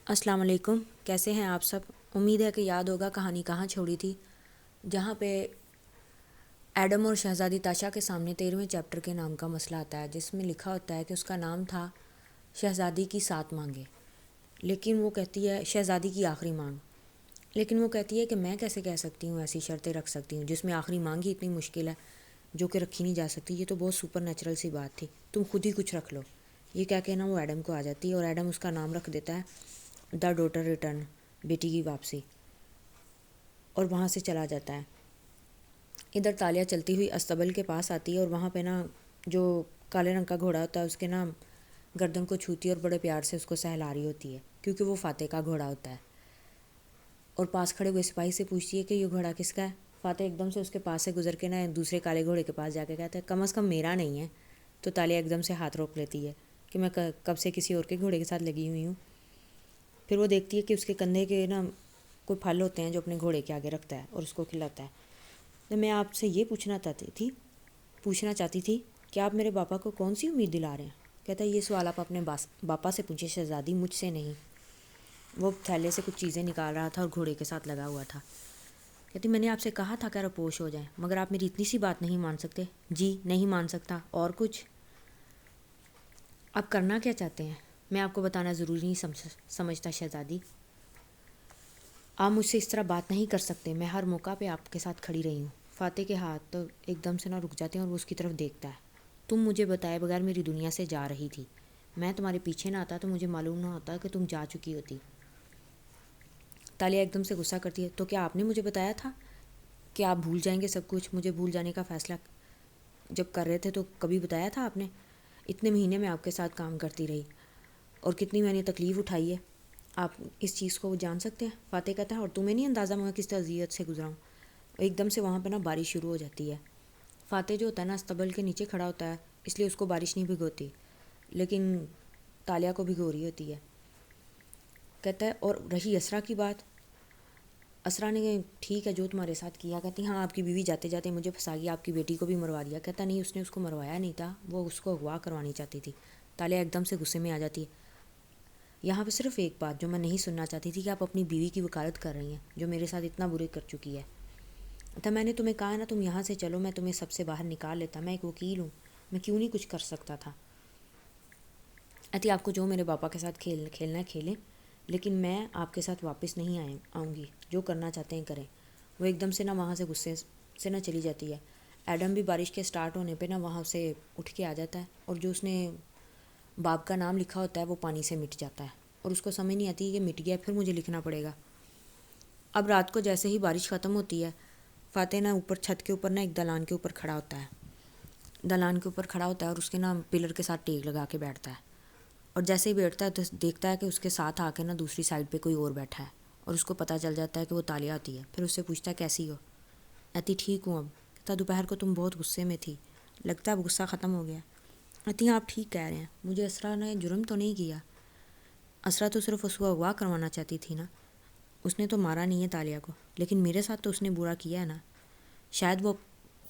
السلام علیکم، کیسے ہیں آپ سب؟ امید ہے کہ یاد ہوگا کہانی کہاں چھوڑی تھی، جہاں پہ ایڈم اور شہزادی تاشا کے سامنے 13ویں چیپٹر کے نام کا مسئلہ آتا ہے، جس میں لکھا ہوتا ہے کہ اس کا نام تھا شہزادی کی 7 مانگیں، لیکن وہ کہتی ہے شہزادی کی آخری مانگ، لیکن وہ کہتی ہے کہ میں کیسے کہہ سکتی ہوں، ایسی شرطیں رکھ سکتی ہوں جس میں آخری مانگ ہی اتنی مشکل ہے جو کہ رکھی نہیں جا سکتی، یہ تو بہت سپر نیچرل سی بات تھی، تم خود ہی کچھ رکھ لو۔ یہ کہہ کے نا وہ ایڈم کو آ جاتی ہے اور ایڈم اس کا نام رکھ دیتا ہے دا ڈاٹر ریٹرن، بیٹی کی واپسی، اور وہاں سے چلا جاتا ہے۔ ادھر تالیہ چلتی ہوئی استبل کے پاس آتی ہے اور وہاں پہ نا جو کالے رنگ کا گھوڑا ہوتا ہے اس کے نا گردن کو چھوتی ہے اور بڑے پیار سے اس کو سہلا رہی ہوتی ہے، کیونکہ وہ فاتح کا گھوڑا ہوتا ہے، اور پاس کھڑے ہوئے سپاہی سے پوچھتی ہے کہ یہ گھوڑا کس کا ہے۔ فاتح ایک دم سے اس کے پاس سے گزر کے نا دوسرے کالے گھوڑے کے پاس جا کے کہتا ہے کم از کم میرا نہیں ہے، تو تالیہ ایک دم سے ہاتھ روک لیتی ہے کہ میں کب سے کسی اور کے گھوڑے کے ساتھ لگی ہوئی ہوں۔ پھر وہ دیکھتی ہے کہ اس کے کندھے کے نا کوئی پھل ہوتے ہیں جو اپنے گھوڑے کے آگے رکھتا ہے اور اس کو کھلاتا ہے۔ تو میں آپ سے یہ پوچھنا چاہتی تھی کہ آپ میرے باپا کو کون سی امید دلا رہے ہیں؟ کہتا ہے یہ سوال آپ اپنے باپا سے پوچھیں شہزادی، مجھ سے نہیں۔ وہ تھیلے سے کچھ چیزیں نکال رہا تھا اور گھوڑے کے ساتھ لگا ہوا تھا۔ کہتی میں نے آپ سے کہا تھا کہ روپوش ہو جائیں، مگر آپ میری اتنی سی بات نہیں مان سکتے؟ جی نہیں مان سکتا، اور کچھ؟ آپ کرنا کیا چاہتے ہیں؟ میں آپ کو بتانا ضروری نہیں سمجھتا شہزادی، آپ مجھ سے اس طرح بات نہیں کر سکتے، میں ہر موقع پہ آپ کے ساتھ کھڑی رہی ہوں۔ فاتح کے ہاتھ تو ایک دم سے نہ رک جاتے ہیں اور وہ اس کی طرف دیکھتا ہے۔ تم مجھے بتائے بغیر میری دنیا سے جا رہی تھی، میں تمہارے پیچھے نہ آتا تو مجھے معلوم نہ ہوتا کہ تم جا چکی ہوتی۔ تالیہ ایک دم سے غصہ کرتی ہے تو کیا آپ نے مجھے بتایا تھا کہ آپ بھول جائیں گے سب کچھ؟ مجھے بھول جانے کا فیصلہ جب کر رہے تھے تو کبھی بتایا تھا آپ نے؟ اتنے مہینے میں آپ کے ساتھ کام کرتی رہی اور کتنی میں نے تکلیف اٹھائی ہے، آپ اس چیز کو جان سکتے ہیں؟ فاتح کہتا ہے اور تمہیں نہیں اندازہ میں کس اذیت سے گزرا ہوں۔ ایک دم سے وہاں پہ نا بارش شروع ہو جاتی ہے۔ فاتح جو ہوتا ہے نا استبل کے نیچے کھڑا ہوتا ہے، اس لیے اس کو بارش نہیں بھگوتی، لیکن تالیہ کو بھگو رہی ہوتی ہے۔ کہتا ہے اور رہی اسرا کی بات، اسرا نے ٹھیک ہے جو تمہارے ساتھ کیا، کہتی ہاں آپ کی بیوی جاتے جاتے مجھے پھنسا گیا، آپ کی بیٹی کو بھی مروا دیا۔ کہتا نہیں، اس نے اس کو مروایا نہیں تھا، وہ اس کو اغوا کروانی چاہتی تھی۔ تالیہ ایک دم سے غصے میں آ جاتی ہے۔ یہاں پہ صرف ایک بات جو میں نہیں سننا چاہتی تھی کہ آپ اپنی بیوی کی وکالت کر رہی ہیں جو میرے ساتھ اتنا برے کر چکی ہے۔ تو میں نے تمہیں کہا نا تم یہاں سے چلو، میں تمہیں سب سے باہر نکال لیتا، میں ایک وکیل ہوں، میں کیوں نہیں کچھ کر سکتا تھا؟ اتی آپ کو جو میرے باپا کے ساتھ کھیلنا ہے کھیلیں، لیکن میں آپ کے ساتھ واپس نہیں آؤں گی، جو کرنا چاہتے ہیں کریں۔ وہ ایک دم سے نا وہاں سے غصے سے نہ چلی جاتی ہے۔ ایڈم بھی بارش کے سٹارٹ ہونے پہ نا وہاں سے اٹھ کے آ جاتا ہے اور جو اس نے باپ کا نام لکھا ہوتا ہے وہ پانی سے مٹ جاتا ہے اور اس کو سمجھ نہیں آتی کہ مٹ گیا پھر مجھے لکھنا پڑے گا۔ اب رات کو جیسے ہی بارش ختم ہوتی ہے، فاتح نا اوپر چھت کے اوپر نا ایک دلان کے اوپر کھڑا ہوتا ہے، اور اس کے نا پلر کے ساتھ ٹیک لگا کے بیٹھتا ہے، اور جیسے ہی بیٹھتا ہے تو دیکھتا ہے کہ اس کے ساتھ آ کے نا دوسری سائڈ پہ کوئی اور بیٹھا ہے، اور اس کو پتہ چل جاتا ہے کہ وہ تالیہ آتی ہے۔ پھر اس سے پوچھتا ہے کیسی ہو؟ اتی ٹھیک ہوں۔ اب کہتا دوپہر کو تم بہت غصے میں تھی، لگتا ہے اب غصہ ختم ہو گیا۔ اتی آپ ٹھیک کہہ رہے ہیں، مجھے اسرا نے جرم تو نہیں کیا، اسرا تو صرف اس کو اغوا کروانا چاہتی تھی نا، اس نے تو مارا نہیں ہے تالیہ کو، لیکن میرے ساتھ تو اس نے برا کیا ہے نا۔ شاید وہ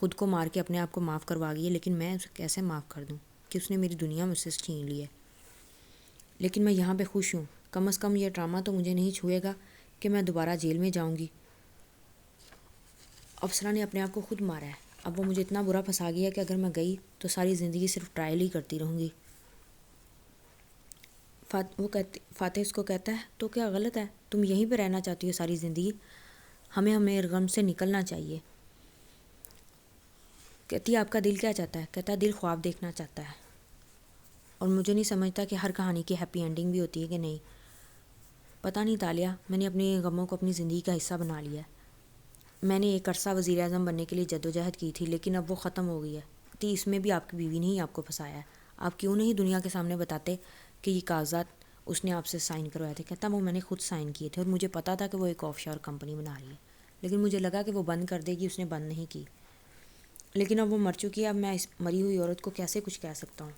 خود کو مار کے اپنے آپ کو معاف کروا گئی ہے، لیکن میں اسے کیسے معاف کر دوں کہ اس نے میری دنیا مجھ سے چھین لی ہے؟ لیکن میں یہاں پہ خوش ہوں، کم از کم یہ ڈرامہ تو مجھے نہیں چھوئے گا کہ میں دوبارہ جیل میں جاؤں گی۔ افسرہ نے اپنے آپ کو خود مارا ہے، اب وہ مجھے اتنا برا پھنسا گیا کہ اگر میں گئی تو ساری زندگی صرف ٹرائل ہی کرتی رہوں گی۔ فاتح اس کو کہتا ہے تو کیا غلط ہے؟ تم یہیں پہ رہنا چاہتی ہو ساری زندگی؟ ہمیں غم سے نکلنا چاہیے۔ کہتی آپ کا دل کیا چاہتا ہے؟ کہتا ہے دل خواب دیکھنا چاہتا ہے، اور مجھے نہیں سمجھتا کہ ہر کہانی کی ہیپی اینڈنگ بھی ہوتی ہے کہ نہیں۔ پتہ نہیں تالیہ، میں نے اپنے غموں کو اپنی زندگی کا حصہ بنا لیا ہے۔ میں نے ایک عرصہ وزیر اعظم بننے کے لیے جدوجہد کی تھی، لیکن اب وہ ختم ہو گئی ہے۔ تو اس میں بھی آپ کی بیوی نے ہی آپ کو پھنسایا ہے۔ آپ کیوں نہیں دنیا کے سامنے بتاتے کہ یہ کاغذات اس نے آپ سے سائن کروائے تھے؟ کہتا وہ میں نے خود سائن کیے تھے، اور مجھے پتا تھا کہ وہ ایک آف شور کمپنی بنا رہی ہے، لیکن مجھے لگا کہ وہ بند کر دے گی، اس نے بند نہیں کی۔ لیکن اب وہ مر چکی ہے، اب میں اس مری ہوئی عورت کو کیسے کچھ کہہ سکتا ہوں؟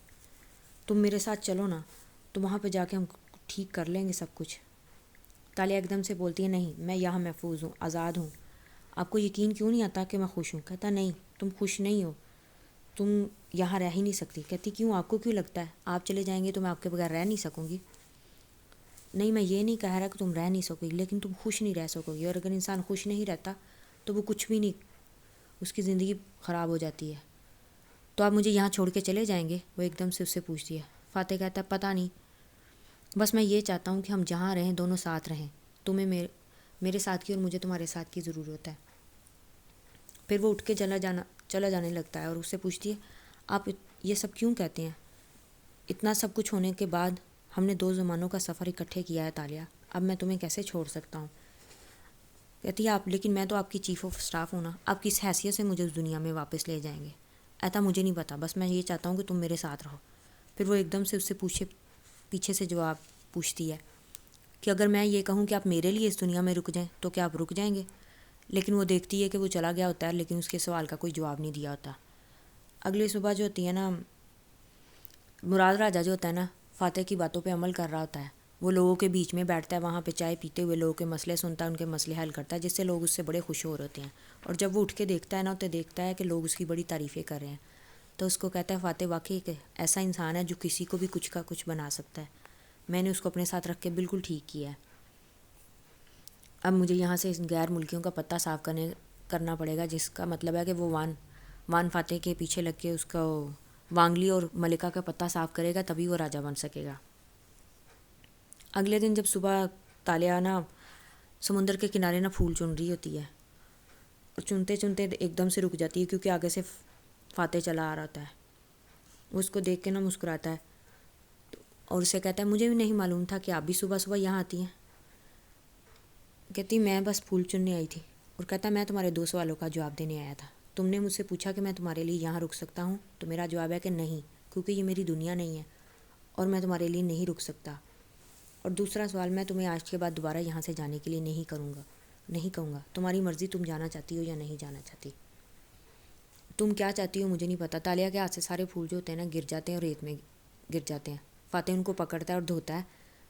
تم میرے ساتھ چلو نا، تو وہاں پہ جا کے ہم ٹھیک کر لیں گے سب کچھ۔ تالیہ ایک دم سے بولتی ہے نہیں، میں یہاں محفوظ ہوں، آزاد ہوں۔ آپ کو یقین کیوں نہیں آتا کہ میں خوش ہوں؟ کہتا نہیں، تم خوش نہیں ہو، تم یہاں رہ ہی نہیں سکتی۔ کہتی کیوں، آپ کو کیوں لگتا ہے آپ چلے جائیں گے تو میں آپ کے بغیر رہ نہیں سکوں گی؟ نہیں، میں یہ نہیں کہہ رہا کہ تم رہ نہیں سکو گی، لیکن تم خوش نہیں رہ سکو گی، اور اگر انسان خوش نہیں رہتا تو وہ کچھ بھی نہیں، اس کی زندگی خراب ہو جاتی ہے۔ تو آپ مجھے یہاں چھوڑ کے چلے جائیں گے؟ وہ ایک دم سے اس سے پوچھتی ہے۔ فاتح کہتا ہے پتہ نہیں، بس میں یہ چاہتا ہوں کہ ہم جہاں رہیں دونوں ساتھ رہیں، تمہیں میرے ساتھ کی اور مجھے تمہارے ساتھ کی ضرورت ہے۔ پھر وہ اٹھ کے چلا جانے لگتا ہے اور اس سے پوچھتی ہے آپ یہ سب کیوں کہتے ہیں؟ اتنا سب کچھ ہونے کے بعد ہم نے 2 زمانوں کا سفر اکٹھے کیا ہے تالیہ، اب میں تمہیں کیسے چھوڑ سکتا ہوں؟ کہتی ہے آپ، لیکن میں تو آپ کی چیف آف اسٹاف ہوں نا، آپ کس حیثیت سے مجھے اس دنیا میں واپس لے جائیں گے؟ ایسا مجھے نہیں پتا، بس میں یہ چاہتا ہوں کہ تم میرے ساتھ رہو۔ پھر وہ ایک دم سے اس سے پیچھے سے جواب پوچھتی ہے کہ اگر میں یہ کہوں کہ آپ میرے لیے اس دنیا میں رک جائیں تو کیا آپ رک جائیں گے؟ لیکن وہ دیکھتی ہے کہ وہ چلا گیا ہوتا ہے، لیکن اس کے سوال کا کوئی جواب نہیں دیا ہوتا۔ اگلی صبح جو ہوتی ہے نا، مراد راجہ جو ہوتا ہے نا، فاتح کی باتوں پہ عمل کر رہا ہوتا ہے، وہ لوگوں کے بیچ میں بیٹھتا ہے، وہاں پہ چائے پیتے ہوئے لوگوں کے مسئلے سنتا ہے، ان کے مسئلے حل کرتا ہے، جس سے لوگ اس سے بڑے خوش ہو رہے ہوتے ہیں۔ اور جب وہ اٹھ کے دیکھتا ہے نا تو دیکھتا ہے کہ لوگ اس کی بڑی تعریفیں کر رہے ہیں، تو اس کو کہتا ہے فاتح واقعی ایک ایسا انسان ہے جو کسی کو بھی کچھ کا کچھ بنا سکتا ہے، میں نے اس کو اپنے ساتھ رکھ کے بالکل ٹھیک کیا ہے۔ اب مجھے یہاں سے غیر ملکیوں کا پتہ صاف کرنا پڑے گا، جس کا مطلب ہے کہ وہ وان فاتح کے پیچھے لگ کے اس کو وانگلی اور ملکہ کا پتہ صاف کرے گا، تبھی وہ راجہ بن سکے گا۔ اگلے دن جب صبح تالیہ نا سمندر کے کنارے نا پھول چن رہی ہوتی ہے، اور چنتے چنتے ایک دم سے رک جاتی ہے کیونکہ آگے سے فاتح چلا آ رہا ہوتا ہے۔ وہ اس کو دیکھ کے نا مسکراتا ہے اور اسے کہتا ہے مجھے بھی نہیں معلوم تھا کہ آپ بھی صبح صبح یہاں آتی ہیں۔ کہتی میں بس پھول چننے آئی تھی، اور کہتا میں تمہارے 2 سوالوں کا جواب دینے آیا تھا۔ تم نے مجھ سے پوچھا کہ میں تمہارے لیے یہاں رک سکتا ہوں، تو میرا جواب ہے کہ نہیں، کیونکہ یہ میری دنیا نہیں ہے اور میں تمہارے لیے نہیں رک سکتا۔ اور دوسرا سوال، میں تمہیں آج کے بعد دوبارہ یہاں سے جانے کے لیے نہیں کہوں گا، تمہاری مرضی، تم جانا چاہتی ہو یا نہیں جانا چاہتی۔ تم کیا چاہتی ہو مجھے نہیں پتا۔ تالیہ کے ہاتھ سے سارے پھول جو ہوتے ہیں نا گر جاتے ہیں اور ریت میں گر جاتے ہیں۔ فاتح ان کو پکڑتا ہے اور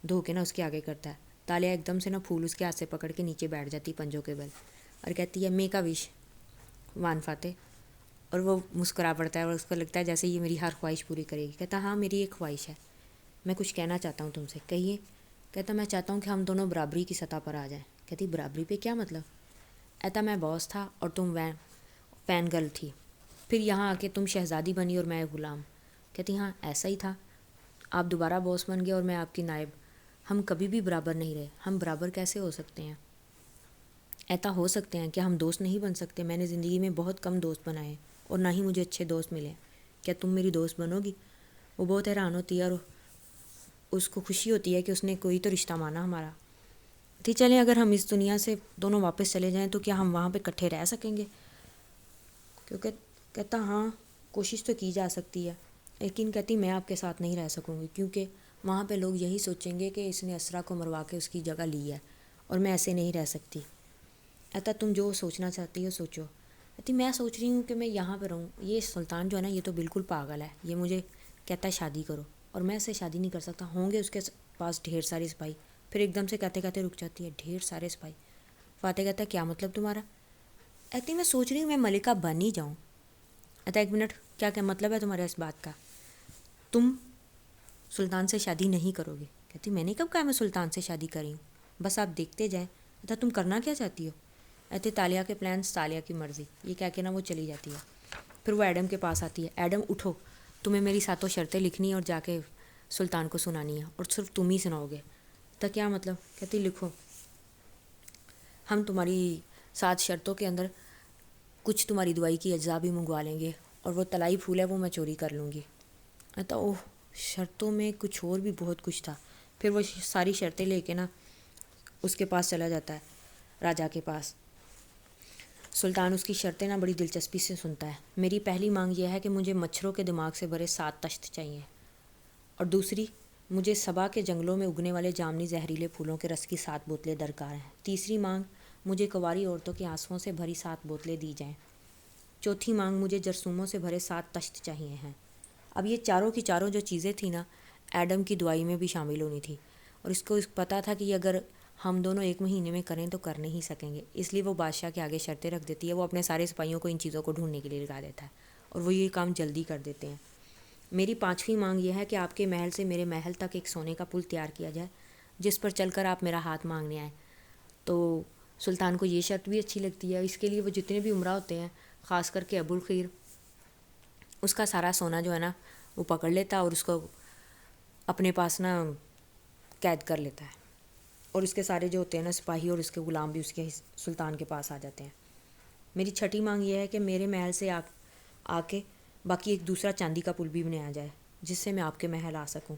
دھو کے نا اس کے آگے کرتا ہے۔ تالیہ ایک دم سے نا پھول اس کے ہاتھ سے پکڑ کے نیچے بیٹھ جاتی پنجوں کے بل، اور کہتی ہے میک اے وش وان فاتح، اور وہ مسکرا پڑتا ہے اور اس کو لگتا ہے جیسے یہ میری ہر خواہش پوری کرے گی۔ کہتا ہاں میری ایک خواہش ہے، میں کچھ کہنا چاہتا ہوں تم سے، کہیے۔ کہتا میں چاہتا ہوں کہ ہم دونوں برابری کی سطح پر آ جائیں۔ کہتی برابری پہ کیا مطلب؟ کہتا میں باس تھا اور تم فین گرل تھی، پھر یہاں آ کے تم شہزادی بنی اور میں غلام۔ کہتی ہاں ایسا ہی تھا، آپ دوبارہ باس بن گئے اور میں آپ کی نائب، ہم کبھی بھی برابر نہیں رہے، ہم برابر کیسے ہو سکتے ہیں؟ ایسا ہو سکتے ہیں، کیا ہم دوست نہیں بن سکتے؟ میں نے زندگی میں بہت کم دوست بنائے اور نہ ہی مجھے اچھے دوست ملے، کیا تم میری دوست بنو گی؟ وہ بہت حیران ہوتی ہے اور اس کو خوشی ہوتی ہے کہ اس نے کوئی تو رشتہ مانا ہمارا۔ تھی چلیں اگر ہم اس دنیا سے دونوں واپس چلے جائیں تو کیا ہم وہاں پہ اکٹھے رہ سکیں گے؟ کیونکہ کہتا ہاں کوشش تو کی جا سکتی ہے، لیکن کہتی میں آپ کے ساتھ نہیں رہ سکوں گی، کیونکہ وہاں پہ لوگ یہی سوچیں گے کہ اس نے اسرا کو مروا کے اس کی جگہ لی ہے، اور میں ایسے نہیں رہ سکتی۔ کہتا تم جو سوچنا چاہتی ہو سوچو۔ کہتی میں سوچ رہی ہوں کہ میں یہاں پہ رہوں، یہ سلطان جو ہے نا یہ تو بالکل پاگل ہے، یہ مجھے کہتا ہے شادی کرو، اور میں اسے شادی نہیں کر سکتا، ہوں گے اس کے پاس ڈھیر سارے سپاہی۔ پھر ایک دم سے کہتے کہتے رک جاتی ہے، ڈھیر سارے سپاہی؟ فاتح کہتا ہے کیا مطلب تمہارا؟ کہتی میں سوچ رہی ہوں میں ملکہ بن ہی جاؤں۔ کہتا ایک منٹ، کیا مطلب ہے تمہارا اس بات کا؟ تم سلطان سے شادی نہیں کرو گی؟ کہتی میں نے کب کہا میں سلطان سے شادی کری ہوں، بس آپ دیکھتے جائیں۔ کہتا تم کرنا کیا چاہتی ہو؟ کہتے تالیہ کے پلانس، تالیہ کی مرضی، یہ کہہ کے نا وہ چلی جاتی ہے۔ پھر وہ ایڈم کے پاس آتی ہے، ایڈم اٹھو، تمہیں میری 7 شرطیں لکھنی ہیں اور جا کے سلطان کو سنانی ہے، اور صرف تم ہی سناؤ گے۔ تو کیا مطلب؟ کہتی لکھو، ہم تمہاری 7 شرطوں کے اندر کچھ تمہاری دوائی کی اجزاء بھی منگوا لیں گے، اور وہ طلائی پھول ہے وہ میں چوری کر لوں گی۔ کہتا اوہ، شرطوں میں کچھ اور بھی بہت کچھ تھا۔ پھر وہ ساری شرطیں لے کے نا اس کے پاس چلا جاتا ہے، راجہ کے پاس۔ سلطان اس کی شرطیں نا بڑی دلچسپی سے سنتا ہے۔ میری پہلی مانگ یہ ہے کہ مجھے مچھروں کے دماغ سے بھرے 7 تشت چاہیے، اور دوسری، مجھے سبا کے جنگلوں میں اگنے والے جامنی زہریلے پھولوں کے رس کی 7 بوتلیں درکار ہیں۔ تیسری مانگ، مجھے کنواری عورتوں کے آنسوؤں سے بھری 7 بوتلیں دی جائیں۔ چوتھی مانگ، مجھے جرثوموں سے بھرے 7 تشت چاہیے ہیں۔ اب یہ چاروں کی چاروں جو چیزیں تھیں نا ایڈم کی دعائی میں بھی شامل ہونی تھی، اور اس کو پتہ تھا کہ یہ اگر ہم دونوں ایک مہینے میں کریں تو کر نہیں سکیں گے، اس لیے وہ بادشاہ کے آگے شرطیں رکھ دیتی ہے. وہ اپنے سارے سپاہیوں کو ان چیزوں کو ڈھونڈنے کے لیے لگا دیتا ہے اور وہ یہ کام جلدی کر دیتے ہیں. میری 5ویں مانگ یہ ہے کہ آپ کے محل سے میرے محل تک ایک سونے کا پل تیار کیا جائے جس پر چل کر آپ میرا ہاتھ مانگنے آئیں. تو سلطان کو یہ شرط بھی اچھی لگتی ہے. اس کے لیے وہ جتنے بھی عمرہ ہوتے ہیں، خاص کر کے ابوالخیر، اس کا سارا سونا جو ہے نا وہ پکڑ لیتا ہے اور اس کو اپنے پاس نا قید کر لیتا ہے. اور اس کے سارے جو ہوتے ہیں نا سپاہی اور اس کے غلام بھی اس کے سلطان کے پاس آ جاتے ہیں. میری 6ٹھی مانگ یہ ہے کہ میرے محل سے آ کے باقی ایک دوسرا چاندی کا پل بھی بنایا جائے جس سے میں آپ کے محل آ سکوں.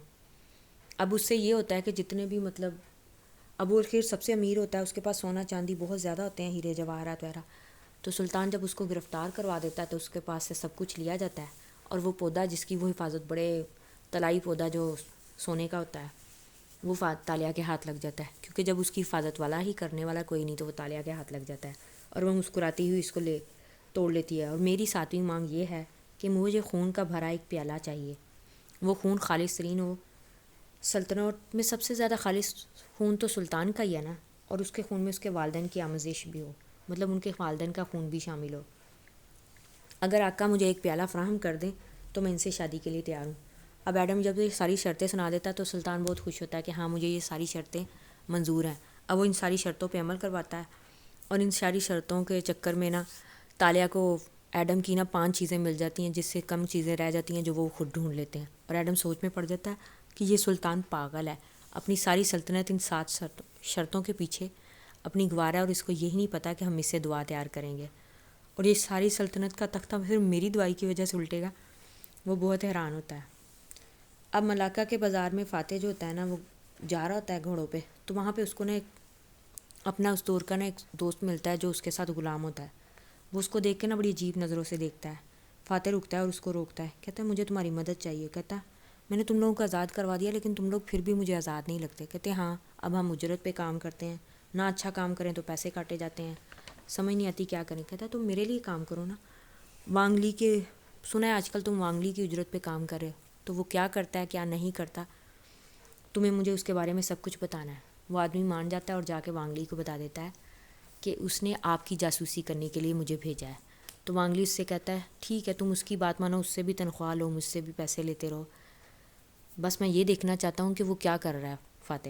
اب اس سے یہ ہوتا ہے کہ جتنے بھی مطلب ابوالخیر سب سے امیر ہوتا ہے، اس کے پاس سونا چاندی بہت زیادہ ہوتے ہیں، ہیرے جواہرات وغیرہ. تو سلطان جب اس کو گرفتار کروا دیتا ہے تو اس کے پاس سے سب کچھ لیا جاتا ہے اور وہ پودا جس کی وہ حفاظت، بڑے طلائی پودا جو سونے کا ہوتا ہے، وہ تالیہ کے ہاتھ لگ جاتا ہے. کیونکہ جب اس کی حفاظت والا ہی کرنے والا کوئی نہیں تو وہ تالیہ کے ہاتھ لگ جاتا ہے اور وہ مسکراتی ہوئی اس کو توڑ لیتی ہے. اور میری 7ویں مانگ یہ ہے کہ مجھے خون کا بھرا ایک پیالہ چاہیے. وہ خون خالص ترین ہو. سلطنت میں سب سے زیادہ خالص خون تو سلطان کا ہی ہے نا، اور اس کے خون میں اس کے والدین کی آمیزش بھی ہو، مطلب ان کے والدین کا خون بھی شامل ہو. اگر آقا مجھے ایک پیالہ فراہم کر دیں تو میں ان سے شادی کے لیے تیار ہوں. اب ایڈم جب یہ ساری شرطیں سنا دیتا ہے تو سلطان بہت خوش ہوتا ہے کہ ہاں مجھے یہ ساری شرطیں منظور ہیں. اب وہ ان ساری شرطوں پہ عمل کرواتا ہے اور ان ساری شرطوں کے چکر میں نا تالیہ کو ایڈم کی نا 5 چیزیں مل جاتی ہیں، جس سے کم چیزیں رہ جاتی ہیں جو وہ خود ڈھونڈ لیتے ہیں. اور ایڈم سوچ میں پڑ جاتا ہے کہ یہ سلطان پاگل ہے، اپنی ساری سلطنت ان 7 شرطوں کے پیچھے اپنی گوارا ہے اور اس کو یہی نہیں پتہ کہ ہم اس سے دعا تیار کریں گے اور یہ ساری سلطنت کا تختہ صرف میری دعائی کی وجہ سے الٹے گا. وہ بہت حیران ہوتا ہے. اب ملاقہ کے بازار میں فاتح جو ہوتا ہے نا وہ جا رہا ہوتا ہے گھوڑوں پہ، تو وہاں پہ اس کو نا اپنا اس دور کا نا ایک دوست ملتا ہے جو اس کے ساتھ غلام ہوتا ہے. وہ اس کو دیکھ کے نا بڑی عجیب نظروں سے دیکھتا ہے. فاتح رکتا ہے اور اس کو روکتا ہے، کہتا ہے مجھے تمہاری مدد چاہیے. کہتا ہے میں نے تم لوگوں کو آزاد کروا دیا لیکن تم لوگ پھر بھی مجھے آزاد نہیں لگتے. کہتے ہیں ہاں اب ہم اجرت پہ کام کرتے ہیں، نہ اچھا کام کریں تو پیسے کاٹے جاتے ہیں، سمجھ نہیں آتی کیا کریں. کہتا ہے تم میرے لیے کام کرو نا. وانگلی کے سنا ہے آج کل تم وانگلی کی اجرت پہ کام کر رہے ہو، تو وہ کیا کرتا ہے کیا نہیں کرتا تمہیں مجھے اس کے بارے میں سب کچھ بتانا ہے. وہ آدمی مان جاتا ہے اور جا کے وانگلی کو بتا دیتا ہے کہ اس نے آپ کی جاسوسی کرنے کے لیے مجھے بھیجا ہے. تو وانگلی اس سے کہتا ہے ٹھیک ہے تم اس کی بات مانو، اس سے بھی تنخواہ لو، مجھ سے بھی پیسے لیتے رہو، بس میں یہ دیکھنا چاہتا ہوں کہ وہ کیا کر رہا ہے فاتح.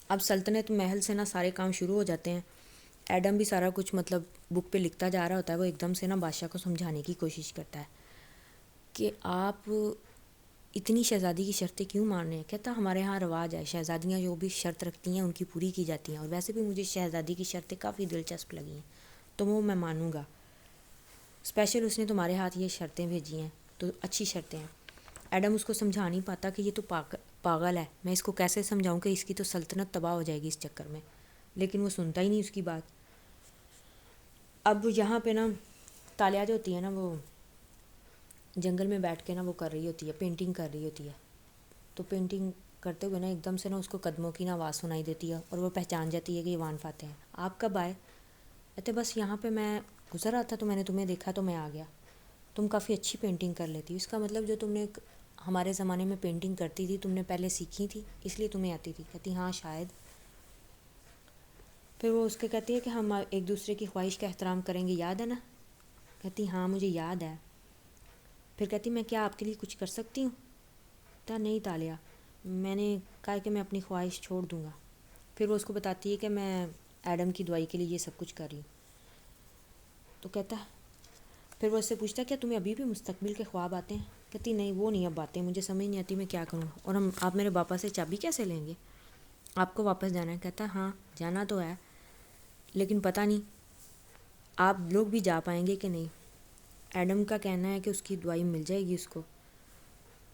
اب سلطنت محل سے نا سارے کام شروع ہو جاتے ہیں. ایڈم بھی سارا کچھ مطلب بک پہ لکھتا جا رہا ہوتا ہے. وہ ایک دم سے نا بادشاہ کو سمجھانے کی کوشش کرتا ہے کہ آپ اتنی شہزادی کی شرطیں کیوں مان رہے ہیں. کہتا ہمارے ہاں رواج ہے، شہزادیاں جو بھی شرط رکھتی ہیں ان کی پوری کی جاتی ہیں، اور ویسے بھی مجھے شہزادی کی شرطیں کافی دلچسپ لگی ہیں تو وہ میں مانوں گا. اسپیشل اس نے تمہارے ہاتھ یہ شرطیں بھیجی ہیں تو اچھی شرطیں ہیں. ایڈم اس کو سمجھا نہیں پاتا کہ یہ تو پاگل ہے، میں اس کو کیسے سمجھاؤں کہ اس کی تو سلطنت تباہ ہو جائے گی اس چکر میں. لیکن وہ سنتا ہی نہیں اس کی بات. اب یہاں پہ نا تالیہ جو ہوتی ہے نا وہ جنگل میں بیٹھ کے نا وہ کر رہی ہوتی ہے، پینٹنگ کر رہی ہوتی ہے. تو پینٹنگ کرتے ہوئے نا ایک دم سے نا اس کو قدموں کی نا آواز سنائی دیتی ہے اور وہ پہچان جاتی ہے کہ یہ وان فاتح ہیں. آپ کب آئے؟ کہتے بس یہاں پہ میں گزر رہا تھا تو میں نے تمہیں دیکھا تو میں آ گیا. تم کافی اچھی پینٹنگ کر لیتی. اس کا مطلب جو تم نے ہمارے زمانے میں پینٹنگ کرتی تھی تم نے پہلے سیکھی تھی اس لیے تمہیں آتی تھی. کہتی ہاں شاید. پھر وہ اس کے کہتی ہے کہ ہم ایک دوسرے کی خواہش کا احترام کریں گے، یاد ہے نا؟ کہتی ہاں مجھے یاد ہے. پھر کہتی میں کیا آپ کے لیے کچھ کر سکتی ہوں؟ کہتا نہیں تالیہ، میں نے کہا کہ میں اپنی خواہش چھوڑ دوں گا. پھر وہ اس کو بتاتی ہے کہ میں ایڈم کی دعائی کے لیے یہ سب کچھ کر رہی ہوں. تو کہتا ہے پھر وہ اس سے پوچھتا ہے کیا تمہیں ابھی بھی مستقبل کے خواب آتے ہیں؟ کہتی نہیں وہ نہیں اب آتے، مجھے سمجھ نہیں آتی میں کیا کروں. اور آپ میرے باپا سے چابی کیسے لیں گے؟ آپ کو واپس جانا ہے؟ کہتا ہاں جانا تو ہے لیکن پتہ نہیں آپ لوگ بھی جا پائیں گے کہ نہیں. ایڈم کا کہنا ہے کہ اس کی دعائی مل جائے گی اس کو،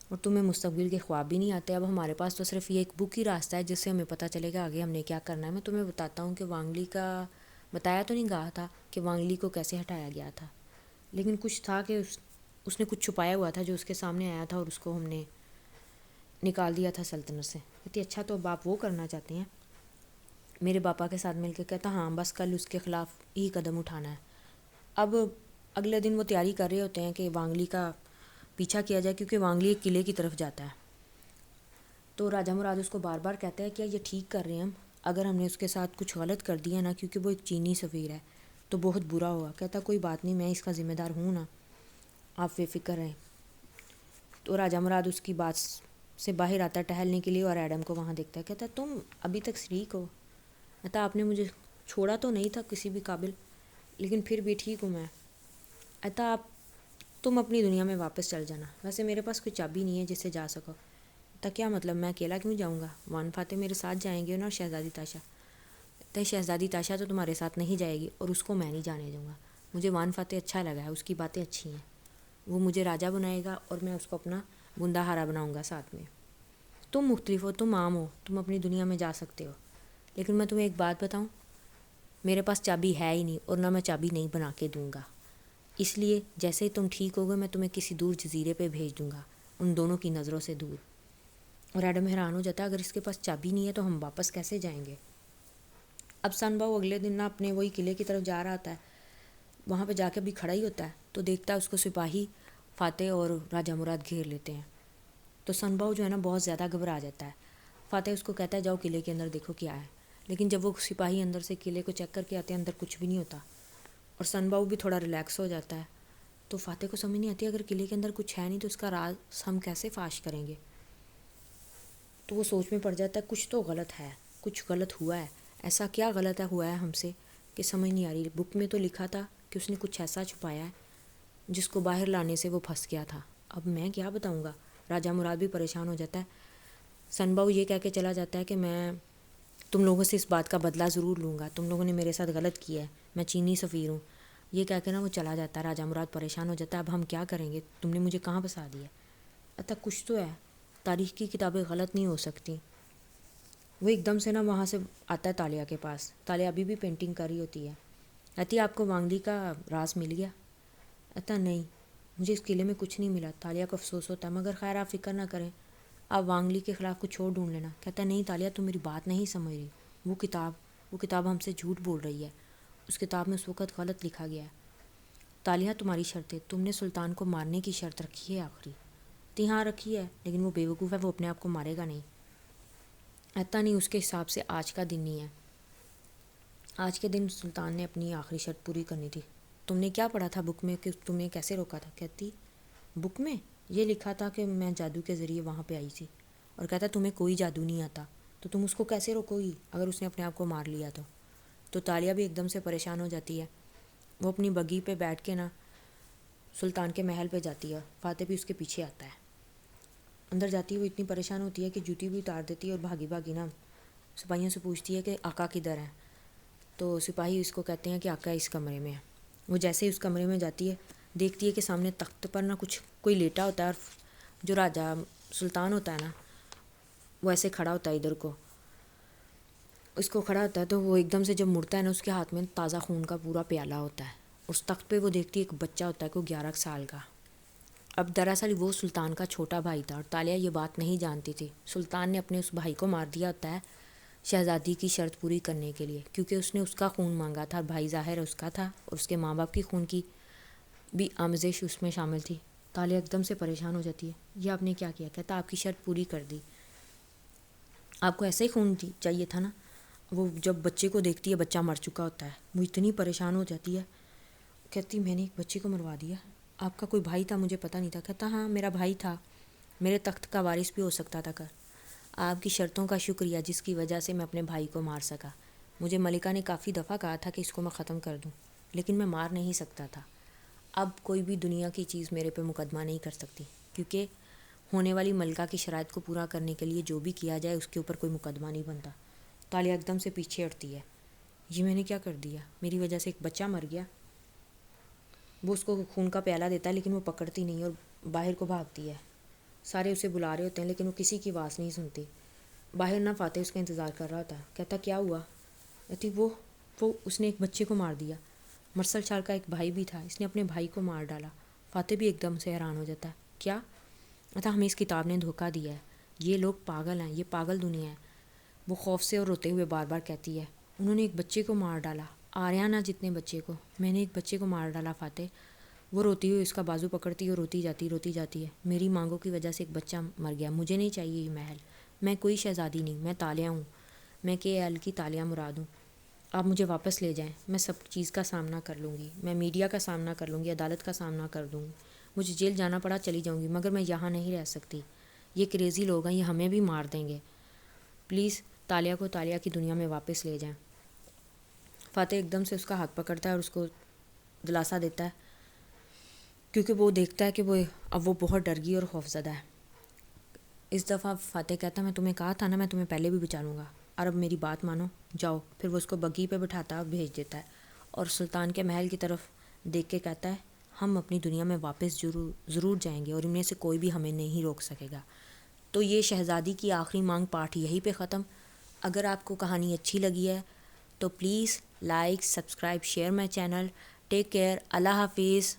اور تمہیں مستقبل کے خواب بھی نہیں آتے. اب ہمارے پاس تو صرف یہ ایک بک ہی راستہ ہے جس سے ہمیں پتہ چلے گا آگے ہم نے کیا کرنا ہے. میں تمہیں بتاتا ہوں کہ وانگلی کا بتایا تو نہیں گیا تھا کہ وانگلی کو کیسے ہٹایا گیا تھا، لیکن کچھ تھا کہ اس نے کچھ چھپایا ہوا تھا جو اس کے سامنے آیا تھا اور اس کو ہم نے نکال دیا تھا سلطنت سے. کہتی اچھا تو اب آپ وہ کرنا چاہتے ہیں میرے باپا کے ساتھ مل کے؟ کہتا ہاں بس کل اس کے خلاف ہی قدم اٹھانا ہے. اب اگلے دن وہ تیاری کر رہے ہوتے ہیں کہ وانگلی کا پیچھا کیا جائے کیونکہ وانگلی ایک قلعے کی طرف جاتا ہے. تو راجہ مراد اس کو بار بار کہتا ہے کہ یہ ٹھیک کر رہے ہیں ہم، اگر ہم نے اس کے ساتھ کچھ غلط کر دیا نا، کیونکہ وہ ایک چینی سفیر ہے تو بہت برا ہوا. کہتا کوئی بات نہیں، میں اس کا ذمہ دار ہوں نا، آپ بے فکر رہیں. تو راجہ مراد اس کی بات سے باہر آتا ہے ٹہلنے کے لیے اور ایڈم کو وہاں دیکھتا ہے. کہتا ہے تم ابھی تک شریک ہو. کہتا آپ نے مجھے چھوڑا تو نہیں تھا کسی بھی قابل، لیکن پھر بھی ٹھیک ہوں میں. کہتا آپ تم اپنی دنیا میں واپس چل جانا، ویسے میرے پاس کوئی چابی نہیں ہے جس سے جا سکو. کہتا کیا مطلب، میں اکیلا کیوں جاؤں گا، وان فاتح میرے ساتھ جائیں گے نا، اور شہزادی تاشا. کہتا ہے شہزادی تاشا تو تمہارے ساتھ نہیں جائے گی، اور اس کو میں نہیں جانے دوں گا. مجھے وان فاتح اچھا لگا ہے، اس کی باتیں اچھی ہیں، وہ مجھے راجہ بنائے گا اور میں اس کو اپنا گندا ہارا بناؤں گا ساتھ میں. تم مختلف ہو، تم عام ہو، تم اپنی دنیا میں جا سکتے ہو، لیکن میں تمہیں ایک بات بتاؤں، میرے پاس چابی ہے ہی نہیں، اور نہ میں چابی نہیں بنا کے دوں گا. اس لیے جیسے ہی تم ٹھیک ہوگے میں تمہیں کسی دور جزیرے پہ بھیج دوں گا، ان دونوں کی نظروں سے دور. اور ایڈم حیران ہو جاتا ہے، اگر اس کے پاس چابی نہیں ہے تو ہم واپس کیسے جائیں گے. اب سن باؤ اگلے دن نہ اپنے وہی قلعے کی طرف جا رہا ہوتا ہے، وہاں پہ جا کے بھی کھڑا ہی ہوتا ہے تو دیکھتا ہے اس کو سپاہی فاتح اور راجہ مراد گھیر لیتے ہیں. تو سن باؤ جو ہے نا بہت زیادہ گھبرا جاتا ہے. فاتح اس کو کہتا ہے جاؤ قلعے کے اندر دیکھو کیا ہے، لیکن جب وہ سپاہی اندر سے قلعے کو چیک کر کے آتے ہیں اندر کچھ بھی نہیں ہوتا، اور سن باؤ بھی تھوڑا ریلیکس ہو جاتا ہے. تو فاتح کو سمجھ نہیں آتی اگر قلعے کے اندر کچھ ہے نہیں تو اس کا راز ہم کیسے فاش کریں گے. تو وہ سوچ میں پڑ جاتا ہے کچھ تو غلط ہے، کچھ غلط ہوا ہے. ایسا کیا غلط ہوا ہے ہم سے کہ سمجھ نہیں آ رہی. بک میں تو لکھا تھا کہ اس نے کچھ ایسا چھپایا ہے جس کو باہر لانے سے وہ پھنس گیا تھا. اب میں کیا بتاؤں گا. راجہ مراد بھی پریشان ہو جاتا ہے. سن باؤ یہ کہہ کے چلا جاتا ہے کہ میں تم لوگوں سے اس بات کا بدلہ ضرور لوں گا، تم لوگوں نے میرے ساتھ غلط کیا ہے، میں چینی سفیر ہوں. یہ کہہ کے نا وہ چلا جاتا ہے. راجہ مراد پریشان ہو جاتا ہے، اب ہم کیا کریں گے، تم نے مجھے کہاں پھنسا دیا. اتا کچھ تو ہے، تاریخ کی کتابیں غلط نہیں ہو سکتی. وہ ایک دم سے نا وہاں سے آتا ہے تالیہ کے پاس. تالیہ ابھی بھی پینٹنگ کر رہی ہوتی ہے. کہتی آپ کو وانگلی کا راز مل گیا. کہتا نہیں، مجھے اس قلعے میں کچھ نہیں ملا. تالیہ کو افسوس ہوتا ہے، مگر خیر آپ فکر نہ کریں، آپ وانگلی کے خلاف کچھ اور ڈھونڈ لینا. کہتا نہیں تالیہ تم میری بات نہیں سمجھ رہی، وہ کتاب ہم سے جھوٹ بول رہی ہے، اس کتاب میں اس وقت غلط لکھا گیا ہے. تالیہ تمہاری شرط ہے، تم نے سلطان کو مارنے کی شرط رکھی ہے آخری. ہاں رکھی ہے، لیکن وہ بیوقوف ہے، وہ اپنے آپ کو مارے گا نہیں. ایتا نہیں، اس کے حساب سے آج کا دن نہیں ہے، آج کے دن سلطان نے اپنی آخری شرط پوری کرنی تھی. تم نے کیا پڑھا تھا بک میں کہ تم نے کیسے روکا تھا. کہتی بک میں یہ لکھا تھا کہ میں جادو کے ذریعے وہاں پہ آئی تھی. اور کہتا تمہیں کوئی جادو نہیں آتا تو تم اس کو کیسے روکو گی اگر اس نے اپنے آپ کو مار لیا تو. تو تالیہ بھی ایک دم سے پریشان ہو جاتی ہے. وہ اپنی بگی پہ بیٹھ کے نا سلطان کے محل پہ جاتی ہے. فاتح بھی اس کے پیچھے آتا ہے. اندر جاتی ہے وہ اتنی پریشان ہوتی ہے کہ جوتی بھی اتار دیتی ہے اور بھاگی بھاگی نا سپاہیوں سے پوچھتی ہے کہ آقا کدھر ہیں. تو سپاہی اس کو کہتے ہیں کہ آقا اس کمرے میں ہے. وہ جیسے ہی اس کمرے میں جاتی ہے دیکھتی ہے کہ سامنے تخت پر نا کچھ کوئی لیٹا ہوتا ہے، اور جو راجہ سلطان ہوتا ہے نا وہ ایسے کھڑا ہوتا ہے ادھر کو، اس کو کھڑا ہوتا ہے. تو وہ ایک دم سے جب مڑتا ہے نا اس کے ہاتھ میں تازہ خون کا پورا پیالہ ہوتا ہے. اس تخت پہ وہ دیکھتی ہے ایک بچہ ہوتا ہے کوئی 11 سال کا. اب دراصل وہ سلطان کا چھوٹا بھائی تھا اور تالیہ یہ بات نہیں جانتی تھی. سلطان نے اپنے اس بھائی کو مار دیا ہوتا ہے شہزادی کی شرط پوری کرنے کے لیے، کیونکہ اس نے اس کا خون مانگا تھا. بھائی ظاہر اس کا تھا اور اس کے ماں باپ کی خون کی بھی آمیزش اس میں شامل تھی. تالیہ ایک دم سے پریشان ہو جاتی ہے، یہ آپ نے کیا کیا. کہتا آپ کی شرط پوری کر دی، آپ کو ایسا ہی خون چاہیے تھا نا. وہ جب بچے کو دیکھتی ہے بچہ مر چکا ہوتا ہے وہ اتنی پریشان ہو جاتی ہے. کہتی میں نے ایک بچے کو مروا دیا، آپ کا کوئی بھائی تھا مجھے پتہ نہیں تھا. کہتا ہاں میرا بھائی تھا، میرے تخت کا وارث بھی ہو سکتا تھا. آپ کی شرطوں کا شکریہ جس کی وجہ سے میں اپنے بھائی کو مار سکا. مجھے ملکہ نے کافی دفعہ کہا تھا کہ اس کو میں ختم کر دوں، لیکن میں مار نہیں سکتا تھا. اب کوئی بھی دنیا کی چیز میرے پہ مقدمہ نہیں کر سکتی، کیونکہ ہونے والی ملکہ کی شرائط کو پورا کرنے کے لیے جو بھی کیا جائے اس کے اوپر کوئی مقدمہ نہیں بنتا. تالیہ ایک دم سے پیچھے ہٹتی ہے. یہ میں نے کیا کر دیا، میری وجہ سے ایک بچہ مر گیا. وہ اس کو خون کا پیالہ دیتا ہے لیکن وہ پکڑتی نہیں اور باہر کو بھاگتی ہے. سارے اسے بلا رہے ہوتے ہیں لیکن وہ کسی کی آواز نہیں سنتی. باہر نہ فاتح اس کا انتظار کر رہا ہوتا ہے. کہتا کیا ہوا. کہتی وہ اس نے ایک بچے کو مار دیا. مرسل شال کا ایک بھائی بھی تھا، اس نے اپنے بھائی کو مار ڈالا. فاتح بھی ایک دم سے حیران ہو جاتا ہے. کیا. کہتا ہمیں اس کتاب نے دھوکہ دیا ہے، یہ لوگ پاگل ہیں، یہ پاگل دنیا ہے. وہ خوف سے اور روتے ہوئے بار بار کہتی ہے انہوں نے ایک بچے کو مار ڈالا، آریانہ جتنے بچے کو، میں نے ایک بچے کو مار ڈالا فاتح. وہ روتی ہوئی اس کا بازو پکڑتی ہے اور روتی جاتی ہے. میری مانگوں کی وجہ سے ایک بچہ مر گیا، مجھے نہیں چاہیے یہ محل، میں کوئی شہزادی نہیں، میں تالیہ ہوں، میں KL کی تالیہ مراد ہوں۔ آپ مجھے واپس لے جائیں، میں سب چیز کا سامنا کر لوں گی، میں میڈیا کا سامنا کر لوں گی، عدالت کا سامنا کر دوں گی، مجھے جیل جانا پڑا چلی جاؤں گی، مگر میں یہاں نہیں رہ سکتی۔ یہ کریزی لوگ ہیں، یہ ہمیں بھی مار دیں گے۔ پلیز تالیہ کو تالیہ کی دنیا میں واپس لے جائیں۔ فاتح ایک دم سے اس کا ہاتھ پکڑتا ہے اور اس کو دلاسا دیتا ہے، کیونکہ وہ دیکھتا ہے کہ اب وہ بہت ڈر گئی اور خوفزدہ ہے۔ اس دفعہ فاتح کہتا ہے میں تمہیں کہا تھا نا، میں تمہیں پہلے بھی بچا لوں گا، اور اب میری بات مانو، جاؤ۔ پھر وہ اس کو بگی پہ بٹھاتا ہے اور بھیج دیتا ہے، اور سلطان کے محل کی طرف دیکھ کے کہتا ہے ہم اپنی دنیا میں واپس ضرور جائیں گے، اور ان میں سے کوئی بھی ہمیں نہیں روک سکے گا۔ تو یہ شہزادی کی آخری مانگ پارٹ یہیں پہ ختم۔ اگر آپ کو کہانی اچھی لگی ہے تو please like, subscribe, share my channel. Take care, اللہ حافظ۔